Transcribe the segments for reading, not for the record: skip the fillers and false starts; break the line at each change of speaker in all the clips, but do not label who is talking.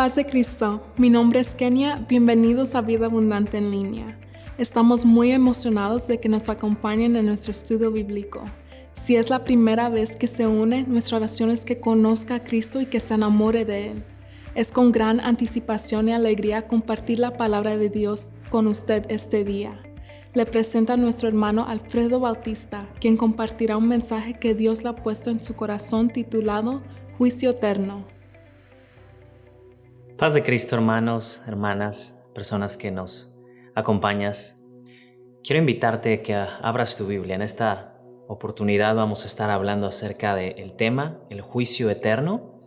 Paz de Cristo, mi nombre es Kenia, bienvenidos a Vida Abundante en Línea. Estamos muy emocionados de que nos acompañen en nuestro estudio bíblico. Si es la primera vez que se une, nuestra oración es que conozca a Cristo y que se enamore de Él. Es con gran anticipación y alegría compartir la palabra de Dios con usted este día. Le presento a nuestro hermano Alfredo Bautista, quien compartirá un mensaje que Dios le ha puesto en su corazón titulado Juicio Eterno.
Paz de Cristo, hermanos, hermanas, personas que nos acompañas. Quiero invitarte a que abras tu Biblia. En esta oportunidad vamos a estar hablando acerca del tema, el juicio eterno.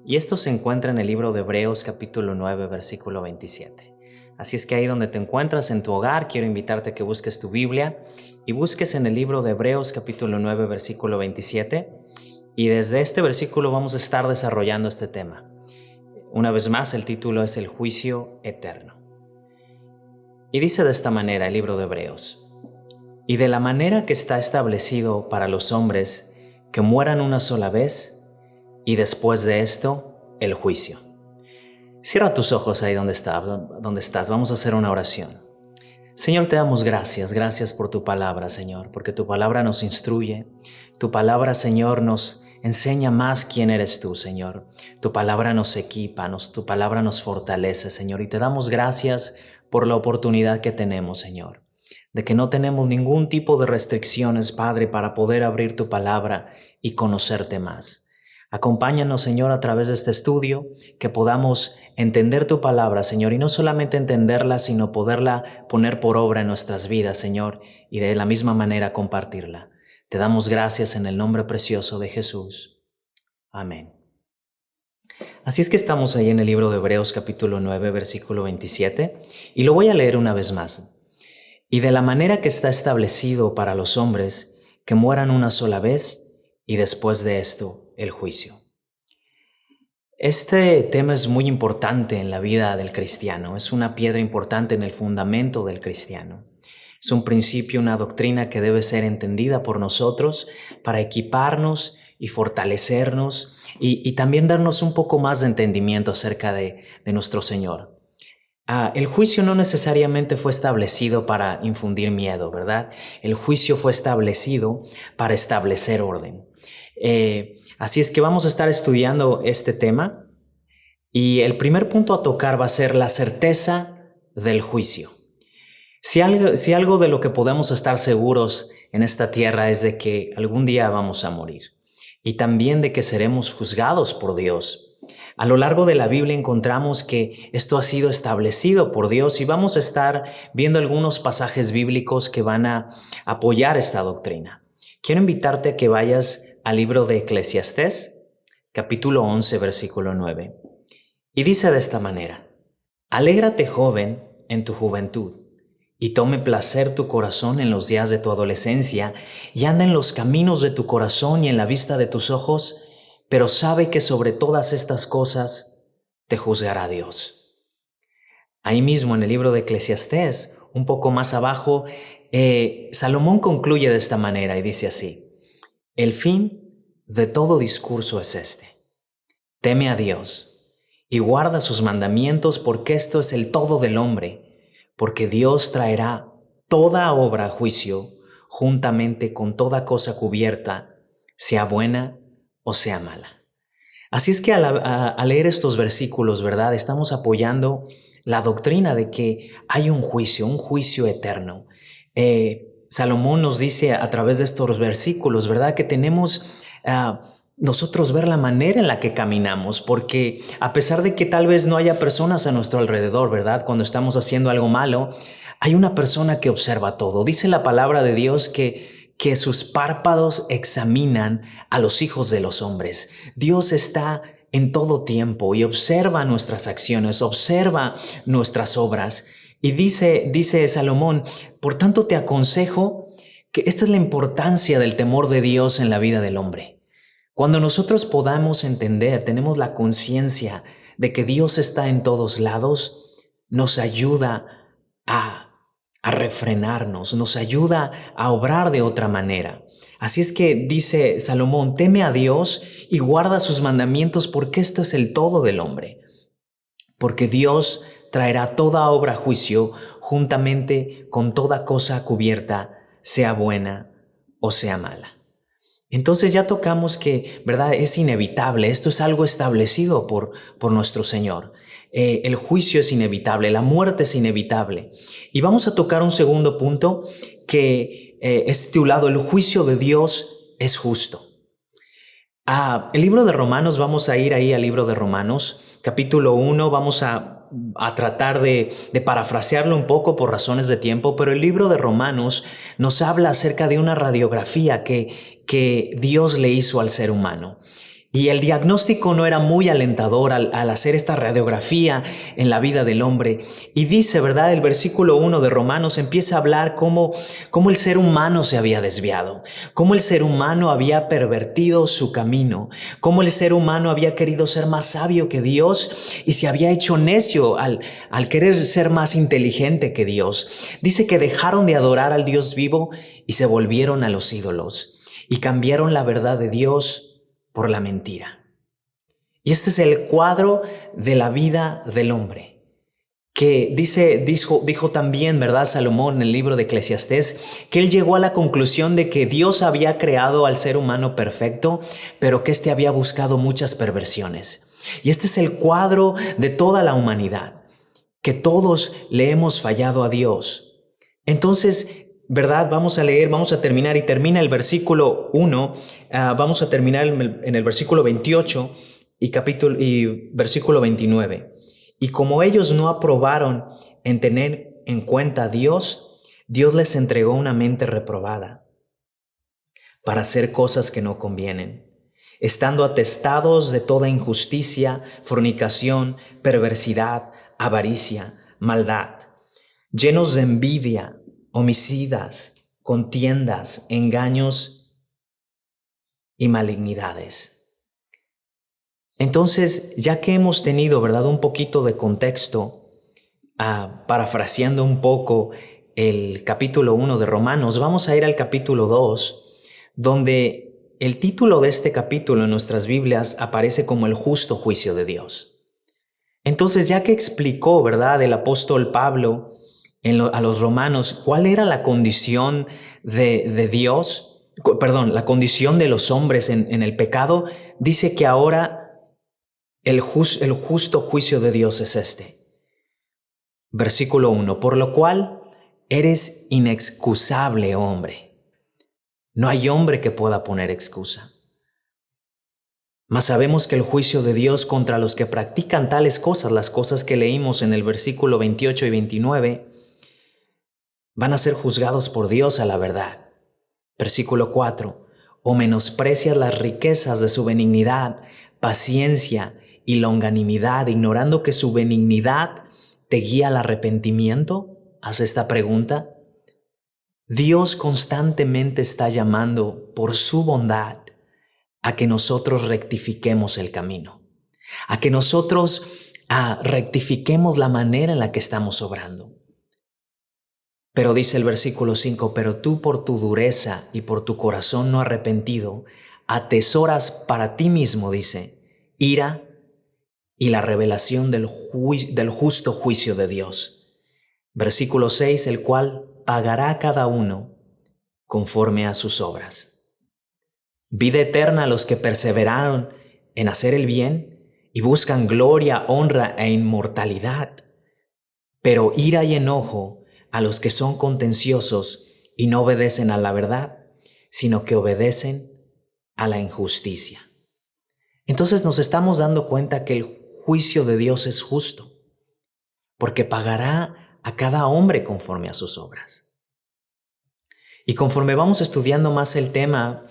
Y esto se encuentra en el libro de Hebreos capítulo 9, versículo 27. Así es que ahí donde te encuentras en tu hogar, quiero invitarte a que busques tu Biblia y busques en el libro de Hebreos capítulo 9, versículo 27. Y desde este versículo vamos a estar desarrollando este tema. Una vez más, el título es el juicio eterno. Y dice de esta manera el libro de Hebreos: y de la manera que está establecido para los hombres que mueran una sola vez, y después de esto, el juicio. Cierra tus ojos ahí donde estás. Vamos a hacer una oración. Señor, te damos gracias por tu palabra, Señor, porque tu palabra nos instruye. Tu palabra, Señor, nos enseña más quién eres tú, Señor. Tu palabra nos equipa, tu palabra nos fortalece, Señor. Y te damos gracias por la oportunidad que tenemos, Señor, de que no tenemos ningún tipo de restricciones, Padre, para poder abrir tu palabra y conocerte más. Acompáñanos, Señor, a través de este estudio, que podamos entender tu palabra, Señor, y no solamente entenderla, sino poderla poner por obra en nuestras vidas, Señor, y de la misma manera compartirla. Te damos gracias en el nombre precioso de Jesús. Amén. Así es que estamos ahí en el libro de Hebreos capítulo 9, versículo 27, y lo voy a leer una vez más. Y de la manera que está establecido para los hombres que mueran una sola vez, y después de esto, el juicio. Este tema es muy importante en la vida del cristiano. Es una piedra importante en el fundamento del cristiano. Es un principio, una doctrina que debe ser entendida por nosotros para equiparnos y fortalecernos y también darnos un poco más de entendimiento acerca de nuestro Señor. El juicio no necesariamente fue establecido para infundir miedo, ¿verdad? El juicio fue establecido para establecer orden. Así es que vamos a estar estudiando este tema y el primer punto a tocar va a ser la certeza del juicio. Si algo de lo que podemos estar seguros en esta tierra es de que algún día vamos a morir y también de que seremos juzgados por Dios. A lo largo de la Biblia encontramos que esto ha sido establecido por Dios y vamos a estar viendo algunos pasajes bíblicos que van a apoyar esta doctrina. Quiero invitarte a que vayas al libro de Eclesiastés, capítulo 11, versículo 9. Y dice de esta manera: alégrate, joven, en tu juventud, y tome placer tu corazón en los días de tu adolescencia, y anda en los caminos de tu corazón y en la vista de tus ojos, pero sabe que sobre todas estas cosas te juzgará Dios. Ahí mismo en el libro de Eclesiastés, un poco más abajo, Salomón concluye de esta manera y dice así: el fin de todo discurso es este: teme a Dios y guarda sus mandamientos, porque esto es el todo del hombre, porque Dios traerá toda obra a juicio juntamente con toda cosa cubierta, sea buena o sea mala. Así es que al leer estos versículos, ¿verdad?, estamos apoyando la doctrina de que hay un juicio eterno. Salomón nos dice a través de estos versículos, ¿verdad?, que tenemos nosotros ver la manera en la que caminamos, porque a pesar de que tal vez no haya personas a nuestro alrededor, ¿verdad?, cuando estamos haciendo algo malo, hay una persona que observa todo. Dice la palabra de Dios que sus párpados examinan a los hijos de los hombres. Dios está en todo tiempo y observa nuestras acciones, observa nuestras obras. Y dice Salomón: por tanto te aconsejo que esta es la importancia del temor de Dios en la vida del hombre. Cuando nosotros podamos entender, tenemos la conciencia de que Dios está en todos lados, nos ayuda a refrenarnos, nos ayuda a obrar de otra manera. Así es que dice Salomón: teme a Dios y guarda sus mandamientos, porque esto es el todo del hombre. porque Dios traerá toda obra a juicio juntamente con toda cosa cubierta, sea buena o sea mala. Entonces ya tocamos que, ¿verdad? Es inevitable, esto es algo establecido por nuestro Señor. El juicio es inevitable, la muerte es inevitable. Y vamos a tocar un segundo punto que es titulado El juicio de Dios es justo. El libro de Romanos, vamos a ir ahí al libro de Romanos, capítulo 1, vamos a tratar de parafrasearlo un poco por razones de tiempo, pero el libro de Romanos nos habla acerca de una radiografía que Dios le hizo al ser humano. Y el diagnóstico no era muy alentador al hacer esta radiografía en la vida del hombre. Y dice, ¿verdad? El versículo 1 de Romanos empieza a hablar cómo el ser humano se había desviado, cómo el ser humano había pervertido su camino, cómo el ser humano había querido ser más sabio que Dios y se había hecho necio al querer ser más inteligente que Dios. Dice que dejaron de adorar al Dios vivo y se volvieron a los ídolos y cambiaron la verdad de Dios por la mentira. Y este es el cuadro de la vida del hombre, que dijo también, ¿verdad? Salomón en el libro de Eclesiastés, que él llegó a la conclusión de que Dios había creado al ser humano perfecto, pero que éste había buscado muchas perversiones. Y este es el cuadro de toda la humanidad, que todos le hemos fallado a Dios. Entonces, ¿verdad? Vamos a terminar y termina el versículo 1, vamos a terminar en el versículo 28 y versículo 29. Y como ellos no aprobaron en tener en cuenta a Dios, Dios les entregó una mente reprobada para hacer cosas que no convienen, estando atestados de toda injusticia, fornicación, perversidad, avaricia, maldad, llenos de envidia, homicidas, contiendas, engaños y malignidades. Entonces, ya que hemos tenido, ¿verdad?, un poquito de contexto, parafraseando un poco el capítulo 1 de Romanos, vamos a ir al capítulo 2, donde el título de este capítulo en nuestras Biblias aparece como el justo juicio de Dios. Entonces, ya que explicó, ¿verdad?, el apóstol Pablo a los romanos cuál era la condición de Dios, la condición de los hombres en el pecado, dice que ahora el justo juicio de Dios es este. Versículo 1, por lo cual eres inexcusable, hombre. No hay hombre que pueda poner excusa. Mas sabemos que el juicio de Dios contra los que practican tales cosas, las cosas que leímos en el versículo 28 y 29, van a ser juzgados por Dios a la verdad. Versículo 4, o menosprecias las riquezas de su benignidad, paciencia y longanimidad, ignorando que su benignidad te guía al arrepentimiento. Haz esta pregunta. Dios constantemente está llamando por su bondad a que nosotros rectifiquemos el camino, a que nosotros rectifiquemos la manera en la que estamos obrando. Pero dice el versículo 5, pero tú por tu dureza y por tu corazón no arrepentido, atesoras para ti mismo, dice, ira y la revelación del justo juicio de Dios. Versículo 6, el cual pagará a cada uno conforme a sus obras. Vida eterna a los que perseveraron en hacer el bien y buscan gloria, honra e inmortalidad, pero ira y enojo a los que son contenciosos y no obedecen a la verdad, sino que obedecen a la injusticia. Entonces nos estamos dando cuenta que el juicio de Dios es justo, porque pagará a cada hombre conforme a sus obras. Y conforme vamos estudiando más el tema,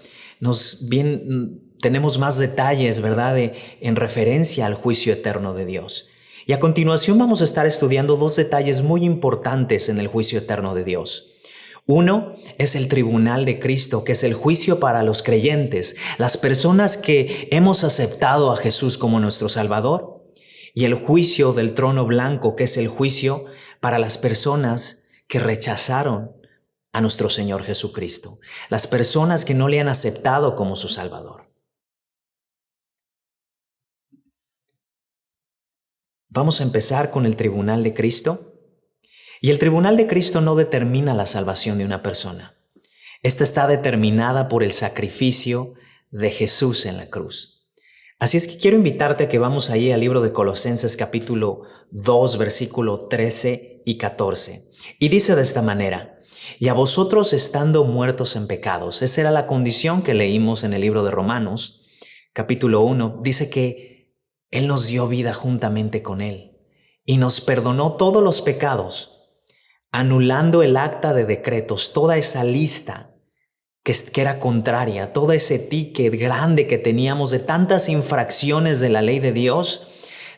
tenemos más detalles, ¿verdad?, en referencia al juicio eterno de Dios. Y a continuación vamos a estar estudiando dos detalles muy importantes en el juicio eterno de Dios. Uno es el tribunal de Cristo, que es el juicio para los creyentes, las personas que hemos aceptado a Jesús como nuestro Salvador. Y el juicio del trono blanco, que es el juicio para las personas que rechazaron a nuestro Señor Jesucristo, las personas que no le han aceptado como su Salvador. Vamos a empezar con el tribunal de Cristo. Y el tribunal de Cristo no determina la salvación de una persona. Esta está determinada por el sacrificio de Jesús en la cruz. Así es que quiero invitarte a que vamos ahí al libro de Colosenses capítulo 2, versículo 13 y 14. Y dice de esta manera: y a vosotros estando muertos en pecados. Esa era la condición que leímos en el libro de Romanos, capítulo 1. Dice que Él nos dio vida juntamente con Él y nos perdonó todos los pecados, anulando el acta de decretos, toda esa lista que era contraria, todo ese ticket grande que teníamos de tantas infracciones de la ley de Dios.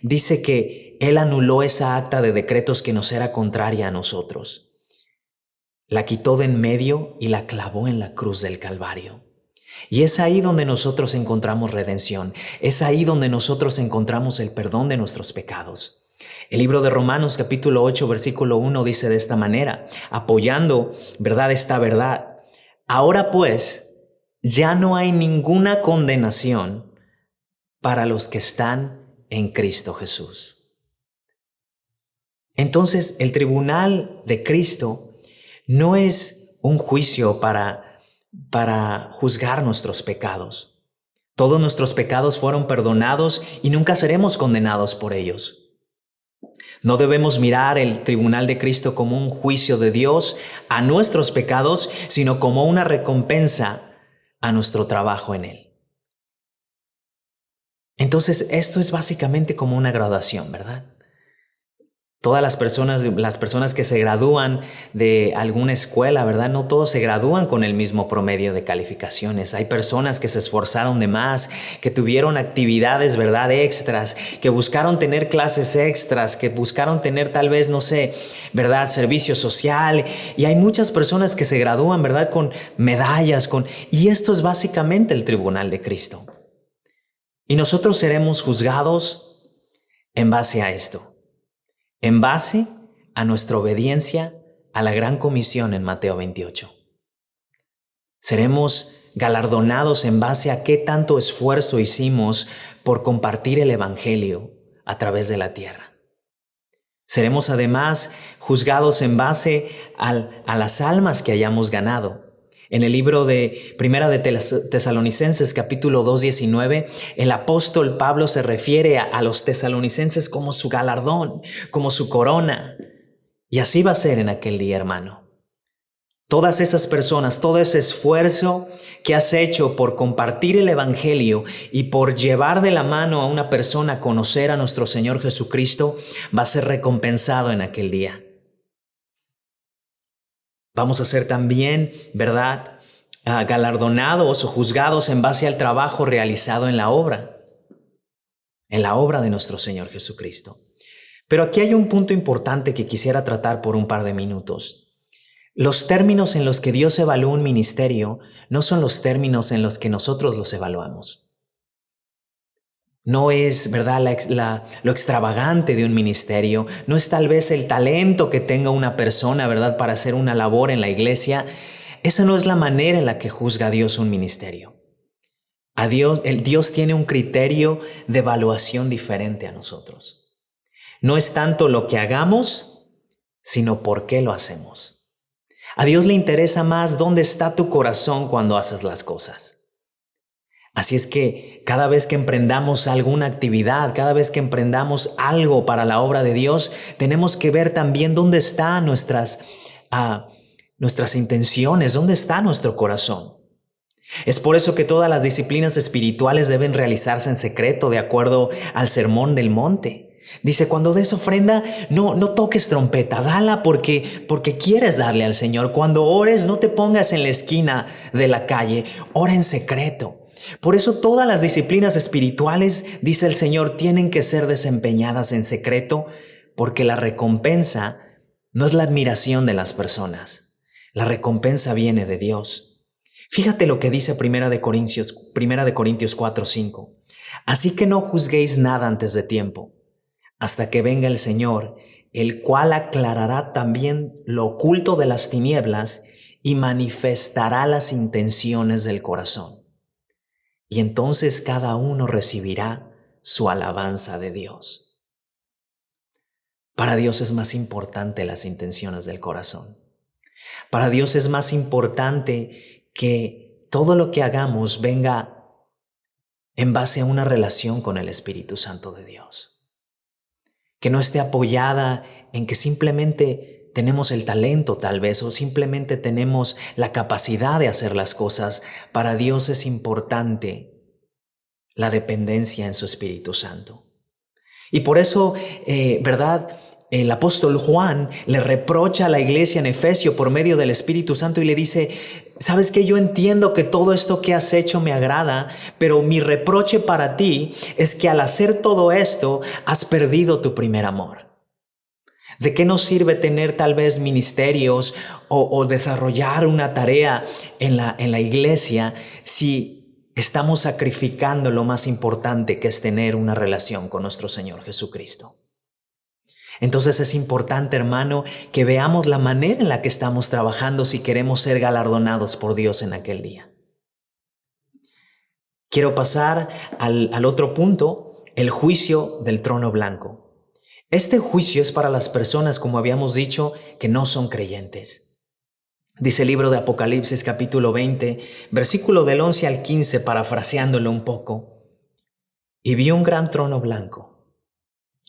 Dice que Él anuló esa acta de decretos que nos era contraria a nosotros. La quitó de en medio y la clavó en la cruz del Calvario. Y es ahí donde nosotros encontramos redención. Es ahí donde nosotros encontramos el perdón de nuestros pecados. El libro de Romanos capítulo 8 versículo 1 dice de esta manera, apoyando, ¿verdad?, esta verdad. Ahora pues, ya no hay ninguna condenación para los que están en Cristo Jesús. Entonces, el tribunal de Cristo no es un juicio para juzgar nuestros pecados. Todos nuestros pecados fueron perdonados y nunca seremos condenados por ellos. No debemos mirar el tribunal de Cristo como un juicio de Dios a nuestros pecados, sino como una recompensa a nuestro trabajo en Él. Entonces, esto es básicamente como una graduación, ¿verdad? Todas las personas que se gradúan de alguna escuela, ¿verdad? No todos se gradúan con el mismo promedio de calificaciones. Hay personas que se esforzaron de más, que tuvieron actividades, ¿verdad?, extras, que buscaron tener clases extras, que buscaron tener tal vez, no sé, ¿verdad?, servicio social. Y hay muchas personas que se gradúan, ¿verdad?, con medallas, y esto es básicamente el tribunal de Cristo. Y nosotros seremos juzgados en base a esto. En base a nuestra obediencia a la gran comisión en Mateo 28. Seremos galardonados en base a qué tanto esfuerzo hicimos por compartir el Evangelio a través de la tierra. Seremos además juzgados en base a las almas que hayamos ganado. En el libro de Primera de Tesalonicenses, capítulo 2, 19, el apóstol Pablo se refiere a los tesalonicenses como su galardón, como su corona. Y así va a ser en aquel día, hermano. Todas esas personas, todo ese esfuerzo que has hecho por compartir el Evangelio y por llevar de la mano a una persona a conocer a nuestro Señor Jesucristo, va a ser recompensado en aquel día. Vamos a ser también, ¿verdad?, galardonados o juzgados en base al trabajo realizado en la obra de nuestro Señor Jesucristo. Pero aquí hay un punto importante que quisiera tratar por un par de minutos. Los términos en los que Dios evalúa un ministerio no son los términos en los que nosotros los evaluamos. No es, ¿verdad?, lo extravagante de un ministerio, no es tal vez el talento que tenga una persona, ¿verdad?, para hacer una labor en la iglesia. Esa no es la manera en la que juzga a Dios un ministerio. Dios tiene un criterio de evaluación diferente a nosotros. No es tanto lo que hagamos, sino por qué lo hacemos. A Dios le interesa más dónde está tu corazón cuando haces las cosas. Así es que cada vez que emprendamos alguna actividad, cada vez que emprendamos algo para la obra de Dios, tenemos que ver también dónde están nuestras intenciones, dónde está nuestro corazón. Es por eso que todas las disciplinas espirituales deben realizarse en secreto, de acuerdo al Sermón del Monte. Dice, cuando des ofrenda, no toques trompeta, dala porque quieres darle al Señor. Cuando ores, no te pongas en la esquina de la calle, ora en secreto. Por eso todas las disciplinas espirituales, dice el Señor, tienen que ser desempeñadas en secreto, porque la recompensa no es la admiración de las personas. La recompensa viene de Dios. Fíjate lo que dice Primera de Corintios 4:5. Así que no juzguéis nada antes de tiempo, hasta que venga el Señor, el cual aclarará también lo oculto de las tinieblas y manifestará las intenciones del corazón. Y entonces cada uno recibirá su alabanza de Dios. Para Dios es más importante las intenciones del corazón. Para Dios es más importante que todo lo que hagamos venga en base a una relación con el Espíritu Santo de Dios. Que no esté apoyada en que simplemente tenemos el talento tal vez o simplemente tenemos la capacidad de hacer las cosas. Para Dios es importante la dependencia en su Espíritu Santo. Y por eso, ¿verdad? El apóstol Juan le reprocha a la iglesia en Efesio por medio del Espíritu Santo y le dice, ¿sabes qué? Yo entiendo que todo esto que has hecho me agrada, pero mi reproche para ti es que al hacer todo esto has perdido tu primer amor. ¿De qué nos sirve tener tal vez ministerios o desarrollar una tarea en la iglesia si estamos sacrificando lo más importante, que es tener una relación con nuestro Señor Jesucristo? Entonces es importante, hermano, que veamos la manera en la que estamos trabajando si queremos ser galardonados por Dios en aquel día. Quiero pasar al otro punto, el juicio del trono blanco. Este juicio es para las personas, como habíamos dicho, que no son creyentes. Dice el libro de Apocalipsis capítulo 20, versículo del 11 al 15, parafraseándolo un poco. Y vi un gran trono blanco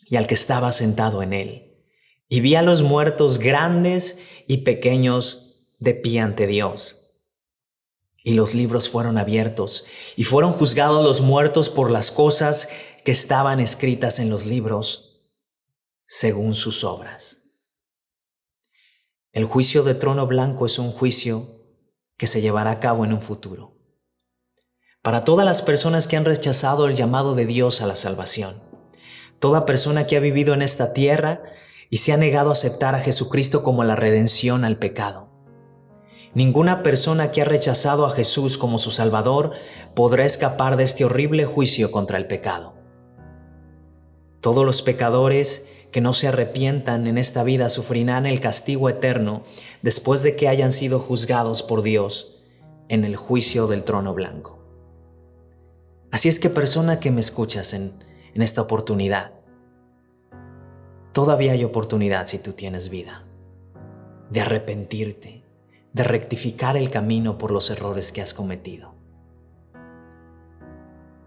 y al que estaba sentado en él. Y vi a los muertos grandes y pequeños de pie ante Dios. Y los libros fueron abiertos y fueron juzgados los muertos por las cosas que estaban escritas en los libros según sus obras. El juicio de trono blanco es un juicio que se llevará a cabo en un futuro. Para todas las personas que han rechazado el llamado de Dios a la salvación. Toda persona que ha vivido en esta tierra y se ha negado a aceptar a Jesucristo como la redención al pecado. Ninguna persona que ha rechazado a Jesús como su Salvador podrá escapar de este horrible juicio contra el pecado. Todos los pecadores que no se arrepientan en esta vida sufrirán el castigo eterno después de que hayan sido juzgados por Dios en el juicio del trono blanco. Así es que, persona que me escuchas en esta oportunidad, todavía hay oportunidad si tú tienes vida, de arrepentirte, de rectificar el camino por los errores que has cometido.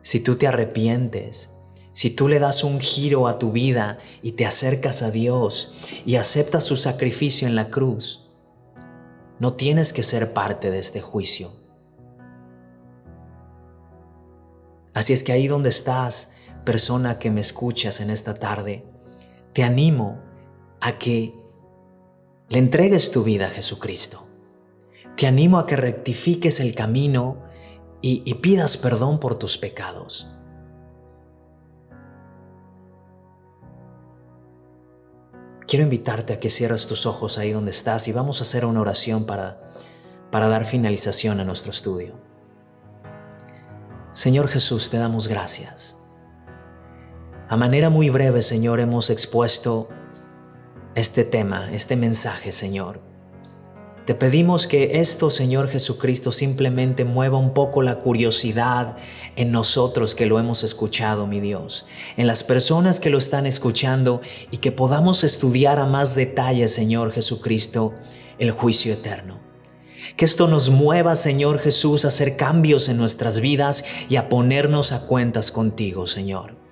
Si tú te arrepientes, si tú le das un giro a tu vida y te acercas a Dios y aceptas su sacrificio en la cruz, no tienes que ser parte de este juicio. Así es que ahí donde estás, persona que me escuchas en esta tarde, te animo a que le entregues tu vida a Jesucristo. Te animo a que rectifiques el camino y pidas perdón por tus pecados. Quiero invitarte a que cierres tus ojos ahí donde estás y vamos a hacer una oración para dar finalización a nuestro estudio. Señor Jesús, te damos gracias. A manera muy breve, Señor, hemos expuesto este tema, este mensaje, Señor. Te pedimos que esto, Señor Jesucristo, simplemente mueva un poco la curiosidad en nosotros que lo hemos escuchado, mi Dios, en las personas que lo están escuchando y que podamos estudiar a más detalle, Señor Jesucristo, el juicio eterno. Que esto nos mueva, Señor Jesús, a hacer cambios en nuestras vidas y a ponernos a cuentas contigo, Señor.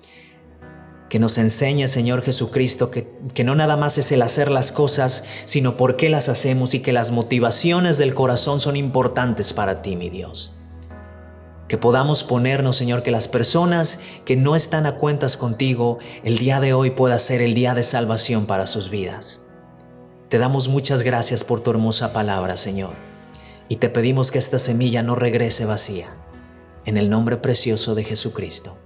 Que nos enseñe, Señor Jesucristo, que no nada más es el hacer las cosas, sino por qué las hacemos y que las motivaciones del corazón son importantes para ti, mi Dios. Que podamos ponernos, Señor, que las personas que no están a cuentas contigo, el día de hoy pueda ser el día de salvación para sus vidas. Te damos muchas gracias por tu hermosa palabra, Señor, y te pedimos que esta semilla no regrese vacía. En el nombre precioso de Jesucristo.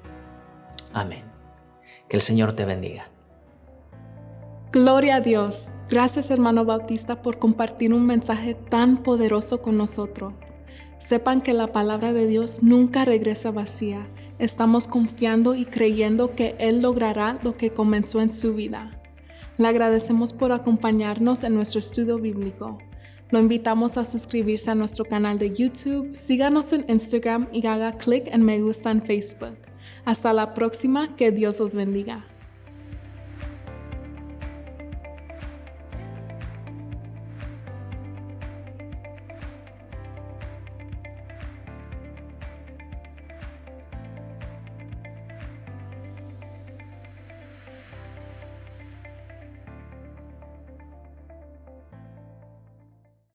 Amén. Que el Señor te bendiga.
Gloria a Dios. Gracias, hermano Bautista, por compartir un mensaje tan poderoso con nosotros. Sepan que la palabra de Dios nunca regresa vacía. Estamos confiando y creyendo que Él logrará lo que comenzó en su vida. Le agradecemos por acompañarnos en nuestro estudio bíblico. Lo invitamos a suscribirse a nuestro canal de YouTube, síganos en Instagram y haga clic en me gusta en Facebook. Hasta la próxima, que Dios los bendiga.